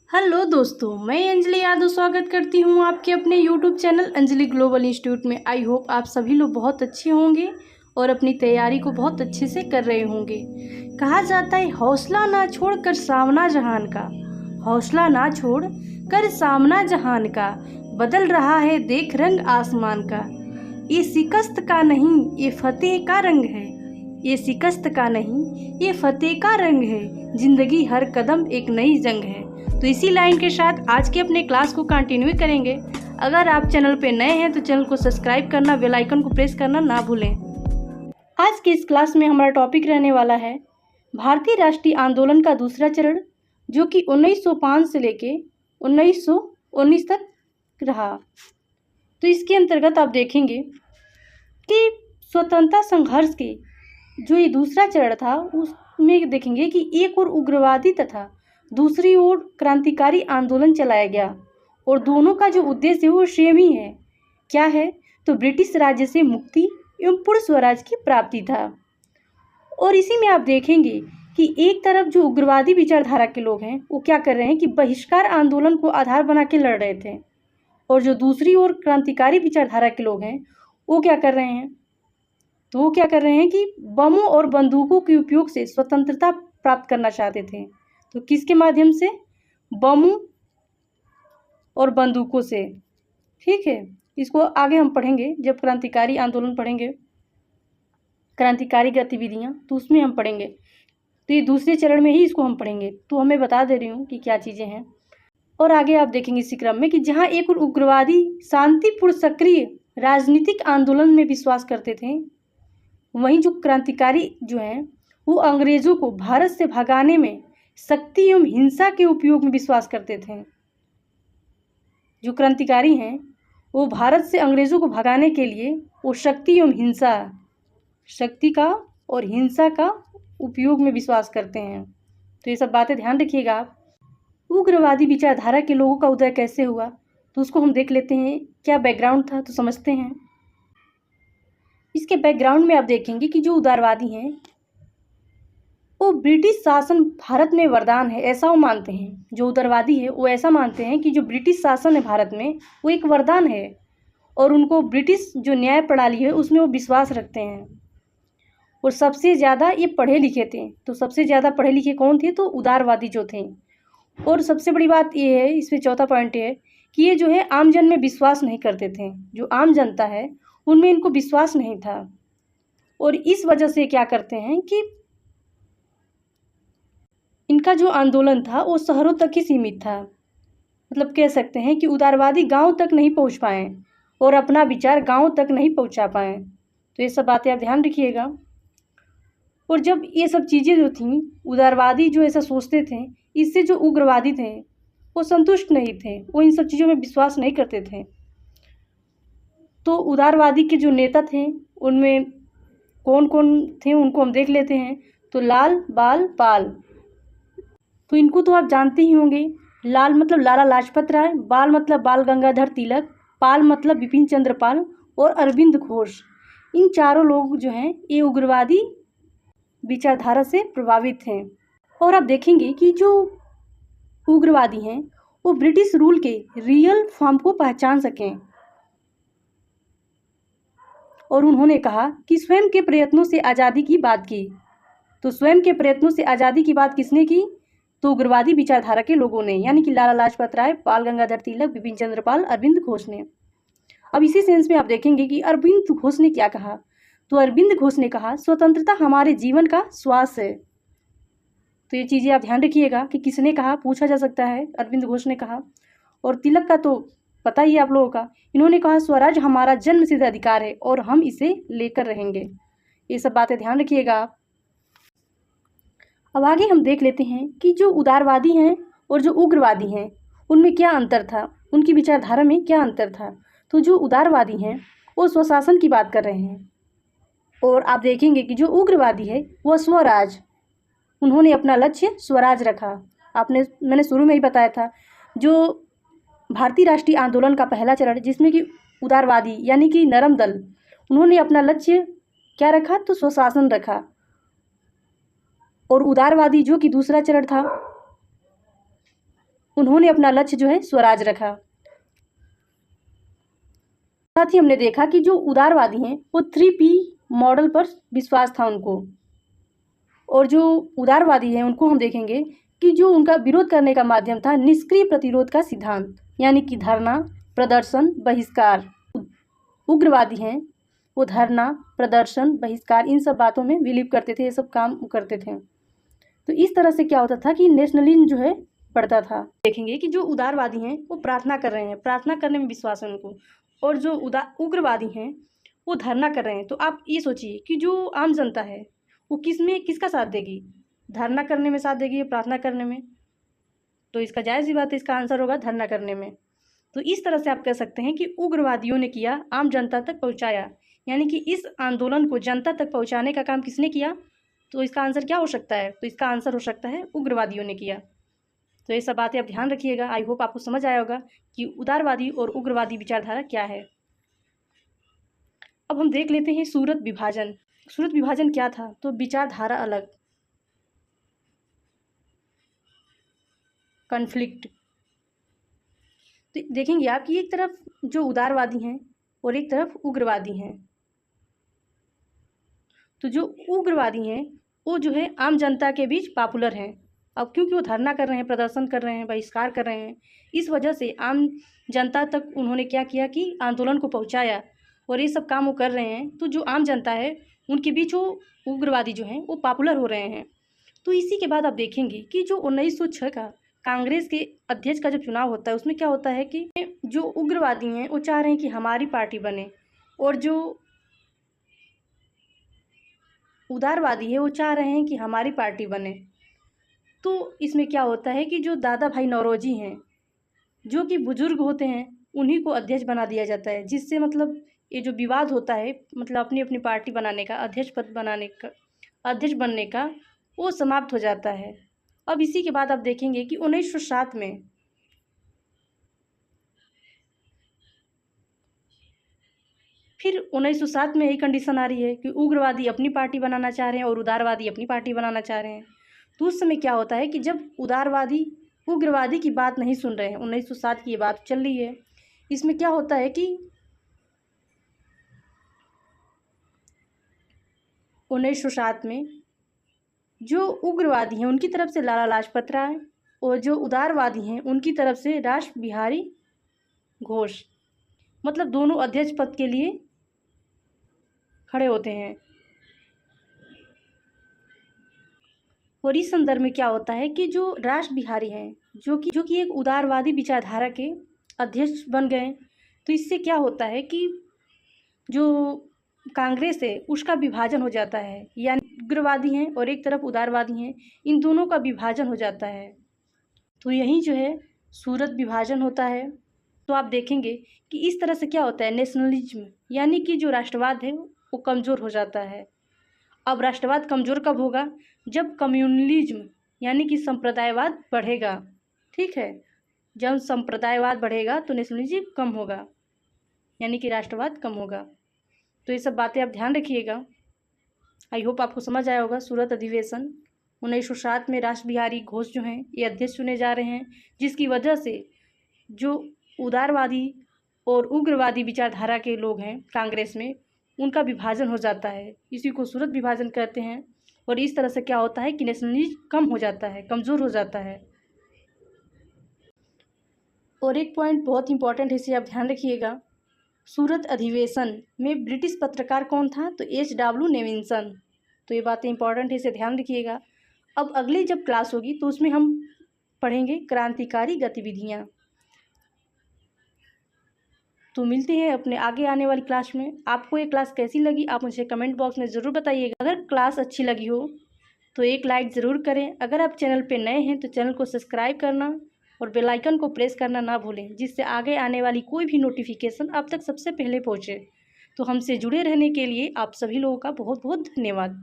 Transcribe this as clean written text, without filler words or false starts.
Hello दोस्तों, मैं अंजलि यादव स्वागत करती हूँ आपके अपने YouTube channel Anjali global institute में। आई होप आप सभी लोग बहुत अच्छे होंगे और अपनी तैयारी को बहुत अच्छे से कर रहे होंगे। कहा जाता है हौसला ना छोड़ कर सामना जहान का, हौसला ना छोड़ कर सामना जहान का, बदल रहा है देख रंग आसमान का। ये शिकस्त का नहीं ये फतेह का रंग है, ये शिकस्त का नहीं ये फतेह का रंग है, जिंदगी हर कदम एक नई जंग है। तो इसी लाइन के साथ आज के अपने क्लास को कंटिन्यू करेंगे। अगर आप चैनल पे नए हैं तो चैनल को सब्सक्राइब करना, बेल आइकन को प्रेस करना ना भूलें। आज के इस क्लास में हमारा टॉपिक रहने वाला है भारतीय राष्ट्रीय आंदोलन का दूसरा चरण, जो कि 1905 से लेके 1919 तक रहा। तो इसके अंतर्गत आप देखेंगे कि स्वतंत्रता संघर्ष के जो ये दूसरा चरण था उसमें देखेंगे कि एक और उग्रवादी तथा दूसरी ओर क्रांतिकारी आंदोलन चलाया गया और दोनों का जो उद्देश्य है वो सेम ही है। क्या है? तो ब्रिटिश राज्य से मुक्ति एवं पूर्ण स्वराज की प्राप्ति था। और इसी में आप देखेंगे कि एक तरफ जो उग्रवादी विचारधारा के लोग हैं वो क्या कर रहे हैं कि बहिष्कार आंदोलन को आधार बना के लड़ रहे थे, और जो दूसरी ओर क्रांतिकारी विचारधारा के लोग हैं वो क्या कर रहे हैं, तो वो क्या कर रहे हैं कि बमों और बंदूकों के उपयोग से स्वतंत्रता प्राप्त करना चाहते थे। तो किसके माध्यम से? बमों और बंदूकों से। ठीक है, इसको आगे हम पढ़ेंगे जब क्रांतिकारी आंदोलन पढ़ेंगे, क्रांतिकारी गतिविधियां, तो उसमें हम पढ़ेंगे। तो ये दूसरे चरण में ही इसको हम पढ़ेंगे। तो हमें बता दे रही हूँ कि क्या चीज़ें हैं। और आगे आप देखेंगे इसी क्रम में कि जहाँ एक और उग्रवादी शांतिपूर्ण सक्रिय राजनीतिक आंदोलन में विश्वास करते थे, वहीं जो क्रांतिकारी जो हैं वो अंग्रेजों को भारत से भगाने में शक्ति एवं हिंसा के उपयोग में विश्वास करते थे। जो क्रांतिकारी हैं वो भारत से अंग्रेजों को भगाने के लिए वो शक्ति एवं हिंसा, शक्ति का और हिंसा का उपयोग में विश्वास करते हैं। तो ये सब बातें ध्यान रखिएगा आप। उग्रवादी विचारधारा के लोगों का उदय कैसे हुआ, तो उसको हम देख लेते हैं। क्या बैकग्राउंड था, तो समझते हैं। इसके बैकग्राउंड में आप देखेंगे कि जो उदारवादी हैं वो ब्रिटिश शासन भारत में वरदान है, ऐसा वो मानते हैं। जो उदारवादी है वो ऐसा मानते हैं कि जो ब्रिटिश शासन है भारत में वो एक वरदान है, और उनको ब्रिटिश जो न्याय प्रणाली है उसमें वो विश्वास रखते हैं। और सबसे ज़्यादा ये पढ़े लिखे थे। तो सबसे ज़्यादा पढ़े लिखे कौन थे? तो उदारवादी जो थे। और सबसे बड़ी बात ये है, इसमें चौथा पॉइंट है कि ये जो है आम जन में विश्वास नहीं करते थे। जो आम जनता है उनमें इनको विश्वास नहीं था, और इस वजह से क्या करते हैं कि इनका जो आंदोलन था वो शहरों तक ही सीमित था। मतलब कह सकते हैं कि उदारवादी गांव तक नहीं पहुंच पाए और अपना विचार गांव तक नहीं पहुंचा पाए। तो ये सब बातें आप ध्यान रखिएगा। और जब ये सब चीज़ें जो थीं, उदारवादी जो ऐसा सोचते थे, इससे जो उग्रवादी थे वो संतुष्ट नहीं थे, वो इन सब चीज़ों में विश्वास नहीं करते थे। तो उदारवादी के जो नेता थे उनमें कौन कौन थे उनको हम देख लेते हैं। तो लाल, बाल, पाल, तो इनको तो आप जानते ही होंगे। लाल मतलब लाला लाजपत राय, बाल मतलब बाल गंगाधर तिलक, पाल मतलब बिपिन चंद्र पाल, और अरविंद घोष। इन चारों लोग जो हैं ये उग्रवादी विचारधारा से प्रभावित हैं। और आप देखेंगे कि जो उग्रवादी हैं वो ब्रिटिश रूल के रियल फॉर्म को पहचान सकें, और उन्होंने कहा कि स्वयं के प्रयत्नों से आज़ादी की बात की। तो स्वयं के प्रयत्नों से आज़ादी की बात किसने की? तो उग्रवादी विचारधारा के लोगों ने, यानी कि लाला लाजपत राय, बाल गंगाधर तिलक, बिपिन चंद्र पाल, अरविंद घोष ने। अब इसी सेंस में आप देखेंगे कि अरविंद घोष ने क्या कहा। तो अरविंद घोष ने कहा स्वतंत्रता हमारे जीवन का श्वास है। तो ये चीज़ें आप ध्यान रखिएगा कि किसने कहा, पूछा जा सकता है। अरविंद घोष ने कहा। और तिलक का तो पता ही है आप लोगों का, इन्होंने कहा स्वराज हमारा जन्मसिद्ध अधिकार है और हम इसे लेकर रहेंगे। ये सब बातें ध्यान रखिएगा आप। अब आगे हम देख लेते हैं कि जो उदारवादी हैं और जो उग्रवादी हैं उनमें क्या अंतर था, उनकी विचारधारा में क्या अंतर था। तो जो उदारवादी हैं वो स्वशासन की बात कर रहे हैं, और आप देखेंगे कि जो उग्रवादी है वह स्वराज, उन्होंने अपना लक्ष्य स्वराज रखा। मैंने शुरू में ही बताया था, जो भारतीय राष्ट्रीय आंदोलन का पहला चरण जिसमें कि उदारवादी यानी कि नरम दल, उन्होंने अपना लक्ष्य क्या रखा? तो स्वशासन रखा। और उदारवादी जो कि दूसरा चरण था उन्होंने अपना लक्ष्य जो है स्वराज रखा। साथ ही हमने देखा कि जो उदारवादी हैं वो 3P मॉडल पर विश्वास था उनको, और जो उदारवादी हैं उनको हम देखेंगे कि जो उनका विरोध करने का माध्यम था निष्क्रिय प्रतिरोध का सिद्धांत, यानी कि धरना, प्रदर्शन, बहिष्कार। उग्रवादी हैं वो धरना, प्रदर्शन, बहिष्कार इन सब बातों में बिलीव करते थे, ये सब काम करते थे। तो इस तरह से क्या होता था कि नेशनलिज्म जो है बढ़ता था। देखेंगे कि जो उदारवादी हैं वो प्रार्थना कर रहे हैं, प्रार्थना करने में विश्वास है उनको, और जो उग्रवादी हैं वो धरना कर रहे हैं। तो आप ये सोचिए कि जो आम जनता है वो किसका साथ देगी, धरना करने में साथ देगी या प्रार्थना करने में? तो इसका जायज़ ही बात है, इसका आंसर होगा धरना करने में। तो इस तरह से आप कह सकते हैं कि उग्रवादियों ने किया, आम जनता तक पहुंचाया, यानी कि इस आंदोलन को जनता तक पहुंचाने का काम किसने किया? तो इसका आंसर क्या हो सकता है? तो इसका आंसर हो सकता है उग्रवादियों ने किया। तो ये सब बातें आप ध्यान रखिएगा। आई होप आपको समझ आया होगा कि उदारवादी और उग्रवादी विचारधारा क्या है। अब हम देख लेते हैं सूरत विभाजन। सूरत विभाजन क्या था? तो विचारधारा अलग, कॉन्फ्लिक्ट। तो देखेंगे आप कि एक तरफ जो उदारवादी हैं और एक तरफ उग्रवादी हैं। तो जो उग्रवादी हैं वो जो है आम जनता के बीच पॉपुलर हैं। अब क्योंकि वो धरना कर रहे हैं, प्रदर्शन कर रहे हैं, बहिष्कार कर रहे हैं, इस वजह से आम जनता तक उन्होंने क्या किया कि आंदोलन को पहुंचाया, और ये सब काम वो कर रहे हैं। तो जो आम जनता है उनके बीच वो उग्रवादी जो हैं वो पॉपुलर हो रहे हैं। तो इसी के बाद आप देखेंगे कि जो 1906 का कांग्रेस के अध्यक्ष का जब चुनाव होता है उसमें क्या होता है कि जो उग्रवादी हैं वो चाह रहे हैं कि हमारी पार्टी बने, और जो उदारवादी है वो चाह रहे हैं कि हमारी पार्टी बने। तो इसमें क्या होता है कि जो दादा भाई नौरोजी हैं जो कि बुजुर्ग होते हैं उन्हीं को अध्यक्ष बना दिया जाता है, जिससे मतलब ये जो विवाद होता है मतलब अपनी अपनी पार्टी बनाने का, अध्यक्ष पद बनाने का, अध्यक्ष बनने का, वो समाप्त हो जाता है। अब इसी के बाद आप देखेंगे कि 1907 में फिर 1907 में यही कंडीशन आ रही है कि उग्रवादी अपनी पार्टी बनाना चाह रहे हैं और उदारवादी अपनी पार्टी बनाना चाह रहे हैं। तो उस समय क्या होता है कि जब उदारवादी उग्रवादी की बात नहीं सुन रहे हैं, 1907 की ये बात चल रही है, इसमें क्या होता है कि 1907 में जो उग्रवादी हैं उनकी तरफ से लाला लाजपत राय और जो उदारवादी हैं उनकी तरफ से रास बिहारी घोष, मतलब दोनों अध्यक्ष पद के लिए खड़े होते हैं। और इस संदर्भ में क्या होता है कि जो रास बिहारी हैं जो कि एक उदारवादी विचारधारा के अध्यक्ष बन गए। तो इससे क्या होता है कि जो कांग्रेस है उसका विभाजन हो जाता है, यानी उग्रवादी हैं और एक तरफ उदारवादी हैं, इन दोनों का विभाजन हो जाता है। तो यही जो है सूरत विभाजन होता है। तो आप देखेंगे कि इस तरह से क्या होता है, नेशनलिज्म यानी कि जो राष्ट्रवाद है वो कमज़ोर हो जाता है। अब राष्ट्रवाद कमज़ोर कब होगा? जब कम्युनलिज्म यानी कि संप्रदायवाद बढ़ेगा। ठीक है, जब संप्रदायवाद बढ़ेगा तो नेशनलिज्म कम होगा, यानी कि राष्ट्रवाद कम होगा। तो ये सब बातें आप ध्यान रखिएगा। आई होप आपको समझ आया होगा। सूरत अधिवेशन 1907 में रास बिहारी घोष जो हैं ये अध्यक्ष चुने जा रहे हैं, जिसकी वजह से जो उदारवादी और उग्रवादी विचारधारा के लोग हैं कांग्रेस में उनका विभाजन हो जाता है। इसी को सूरत विभाजन कहते हैं। और इस तरह से क्या होता है कि नेशनलिज्म कम हो जाता है, कमज़ोर हो जाता है। और एक पॉइंट बहुत इंपॉर्टेंट है, इसे आप ध्यान रखिएगा। सूरत अधिवेशन में ब्रिटिश पत्रकार कौन था? तो H.W. नेविंसन। तो ये बातें इंपॉर्टेंट है, इसे ध्यान रखिएगा। अब अगली जब क्लास होगी तो उसमें हम पढ़ेंगे क्रांतिकारी गतिविधियाँ। तो मिलते हैं अपने आगे आने वाली क्लास में। आपको ये क्लास कैसी लगी आप मुझे कमेंट बॉक्स में ज़रूर बताइएगा। अगर क्लास अच्छी लगी हो तो एक लाइक ज़रूर करें। अगर आप चैनल पे नए हैं तो चैनल को सब्सक्राइब करना और बेल आइकन को प्रेस करना ना भूलें, जिससे आगे आने वाली कोई भी नोटिफिकेशन आप तक सबसे पहले पहुँचे। तो हमसे जुड़े रहने के लिए आप सभी लोगों का बहुत बहुत धन्यवाद।